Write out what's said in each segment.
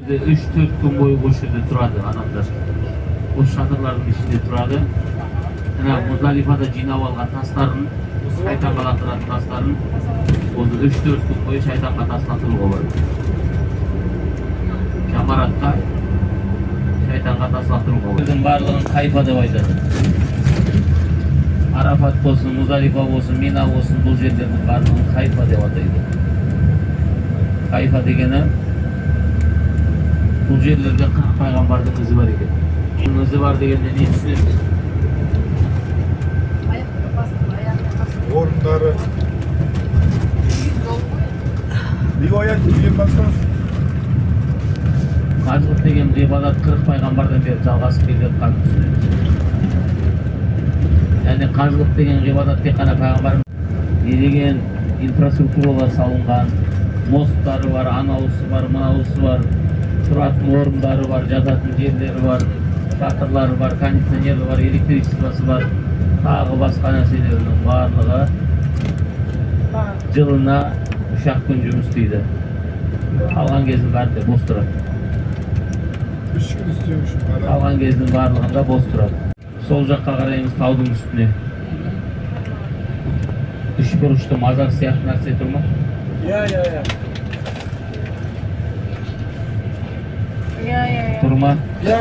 3-4 gün boyu bu şekilde turады adamlar. Bu çadırların içinde turады. Ana Muzdalifada жыйнап алган тастарын, шайтанга лактыратын тастарын 3-4 gün boyu шайтанга таслатууга болот. Жамаратка шайтанга таслатууга болот. Bunun барлыгын кайфа деп айтат. Арафат болсун, Муздалифа болсун, Мина болсун, бул жерлердин барлыгын кайфа деп атайды. Кайфа дегени бұл жерлерде 40 пайғамбардың ізі бар екен. Ізі бар дегенде не түсінеміз? Орындары риwayat деген бастаңыз. Қажылық деген ғибадат 40 пайғамбардан бері жалғасып келе жатқанын түсінеміз. Яғни қажылық деген ғибадат тек қана пайғамбар не деген инфраструктуралар салынған, мосттары бар, анауысы бар, мынауысы бар, тұратын орындары бар, жататын жерлері бар, шатырлары бар, кондиционері бар, электричествосы бар, тағы басқа нәрселерінің барлығы жылына 3 күн жұмыс істейді. Қалған кездің бәрінде бос тұрады. 3 күн істеуі үшін Қалған кездің барлығында бос тұрады. Сол жаққа қараймыз таудың үстіне. 3 бұрышты мазар сияқты нәрсе тұр ма? Иә. Тұрма? Иә.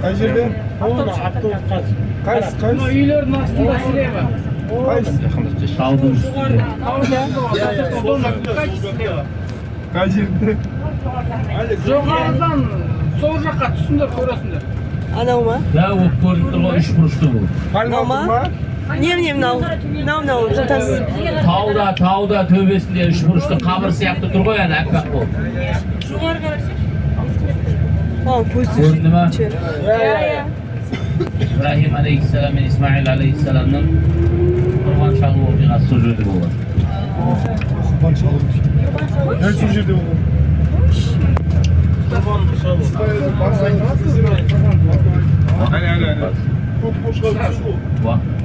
Қай жерде? Қайсы? Үйлердің астында сілемі. Таудың үстінде. Қай жерде? Жоғарыдан сол жаққа түсіңдер көресіңдер. Анау ма? Да, ол көрініп тұрған 3 бұрышты бұл. Пальма Мама? ма? Не мынау жатасыз. Тауда төбесінде 3 бұрышты қабір сияқты тұр ғой, әні әппақ бұл. Жоғары қарасың. Көзі Көрінді ма? Иә. İbrahim aleyhisselam мен İsmail aleyhisselamның құрбан шалу оқиғасы сол жерде болған. Құрбан шалу. Дәл сол жерде болған. Көк қошқар түсу.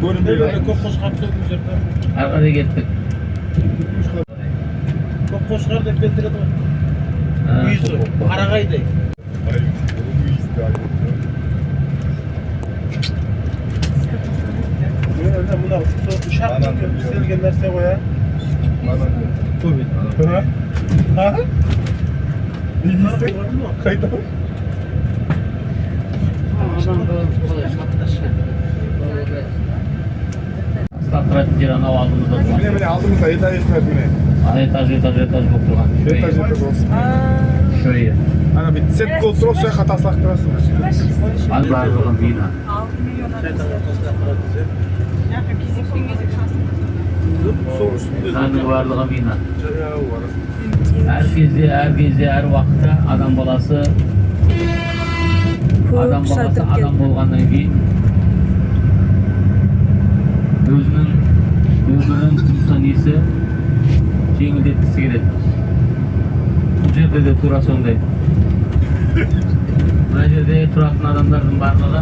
Көрінбейді. Көк қошқар түсу жерде. Ары қарай кеттік. Көк қошқар деп келтіреді ғой. Үйізі, қарағайдай. Мына ұшақ істелген нәрсе ғой, ә? Не дейсің? Қайта? Статтыратын жер анау алдымызда тұрған. Міне алдымызда этаж тұрады міне. Этаж болып тұрған. Этаж болсын. Шөйе. Ана бүйтіп сет болып тұрып, сол жаққа таслақ тұрасың. Аны барлығын бина. Әнің барлығы бина. Әр кезде, әр уақытта адам баласы адам болғаннан кейін өзінің өмірін жұмсан есі жеңілдеткісі келеді. Бұл жерде де тура сондай. Мына жерде тұратын адамдардың барлығы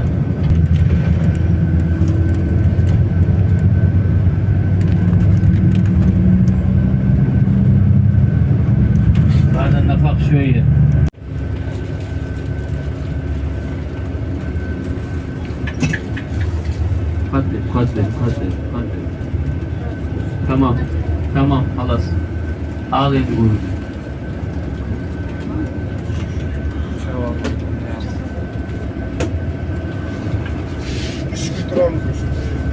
هذا النفق شوية. قدم. Tamam خلاص. Ağlayın bunu. Тұрамыз үшін.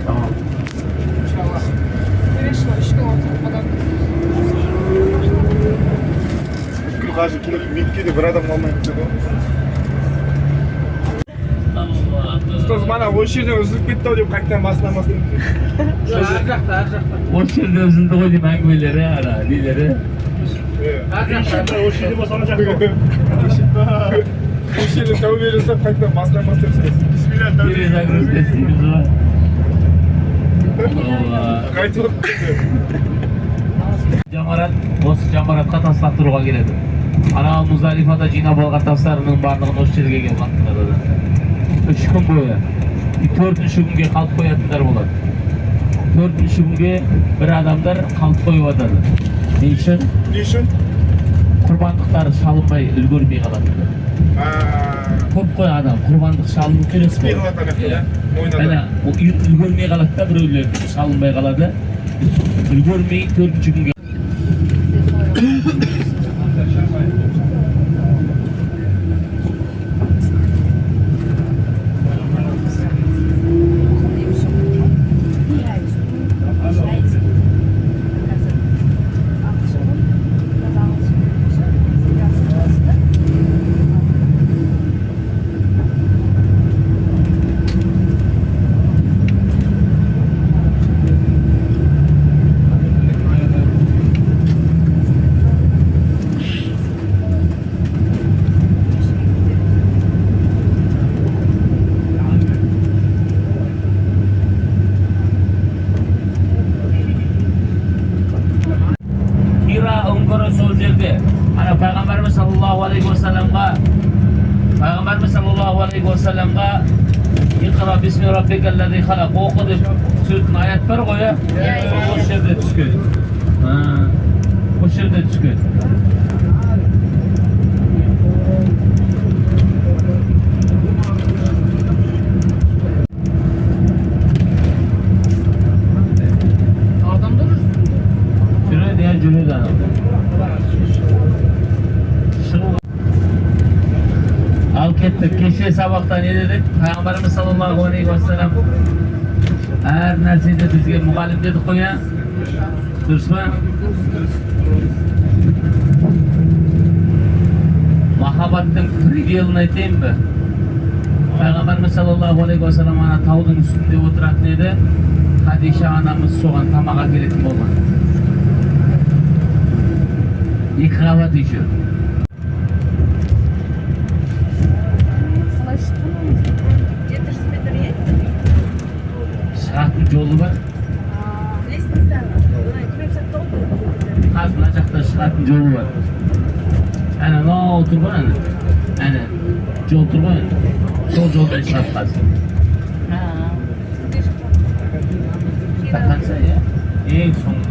Tamam. Қажы келіп меккеде бір адам қалмай кетті ғой. Ұстаз мана осы жерден үзіліп кетті ау деп қайтадан басынан бастап. Ар жақта. Осы жерде үзілді ғой деймін әңгімелері, нелері. Ар жақта, осы жерде басана жақта. Осы жерден тәубе жасап қайтадан басынан бастап сөз. Бисмилля тәубе. Перезагрузка істейміз ғой. Қайтып Осы жамаратқа таслаттыруға келеді. Ана Муздалифада жинап алған тастарының барлығын осы жерге келіп қаттырады. 3 күн бойы. 4-ші күнге қалып қоятындар болады. 4-ші күнге бір адамдар қалып қойып атады. Не үшін? құрбандықтары шалынбай үлгермей қалады. Көп қой адам құрбандық шалыну керек Түспей қалады ана иә мойнына. үлгермей қалады да, біреулер шалынбай қалады. Үлгермей 4-ші күнге сол жерде ана пайғамбарымыз саллаллаху алейхи уассаламға иқра бисми раббикаллази халақ оқы деп түсетін аят бар ғой, осы жерде түскен. Осы жерде түскен. Жүреді анау. Ал кеттік, кеше сабақта не дедік? Пайғамбарымыз саллаллаху алейхи уассалам әр нәрседе бізге мұғалім дедік қой, дұрыс па? Махаббаттың пределін айтайын ба? Пайғамбарымыз саллаллаху алейхи уассалам ана таудың үстінде отыратын еді. Хадиша анамыз соған тамақ әкелетін болған. 2 қабат еще. Шығатын жолы бар. Қазір мына жақта шығатын жолы бар. Әне мынау тұр ғой, әне жол тұр ғой, сол жолдан шығады қазір. Тақанса, ең соңында.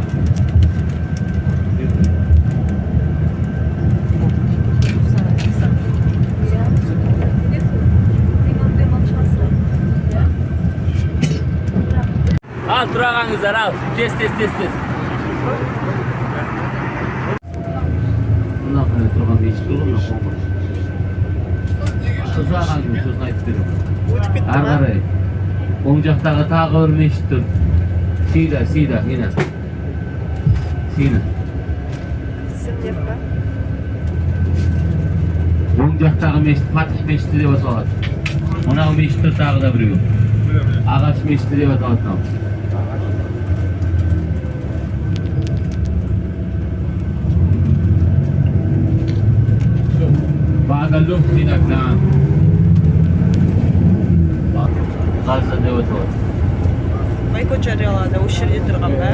Al durağınızlar al. Tez. Bundan sonra durağın geçti olur mu? Durağınızın sözünü ayıp verin. Arqarı. Oң жақтағы тағы бір мешіт тұр. Сида, yine. Сина. Оң жақтағы мешіт Фатих мешіті деп аталады. Мынау мешіт тағы да біреу. Ағаш мешіті деп аталады. Baga luft dinaklan. Gaza деп аталады. Майко жариялады, осы жерде тұрған ба?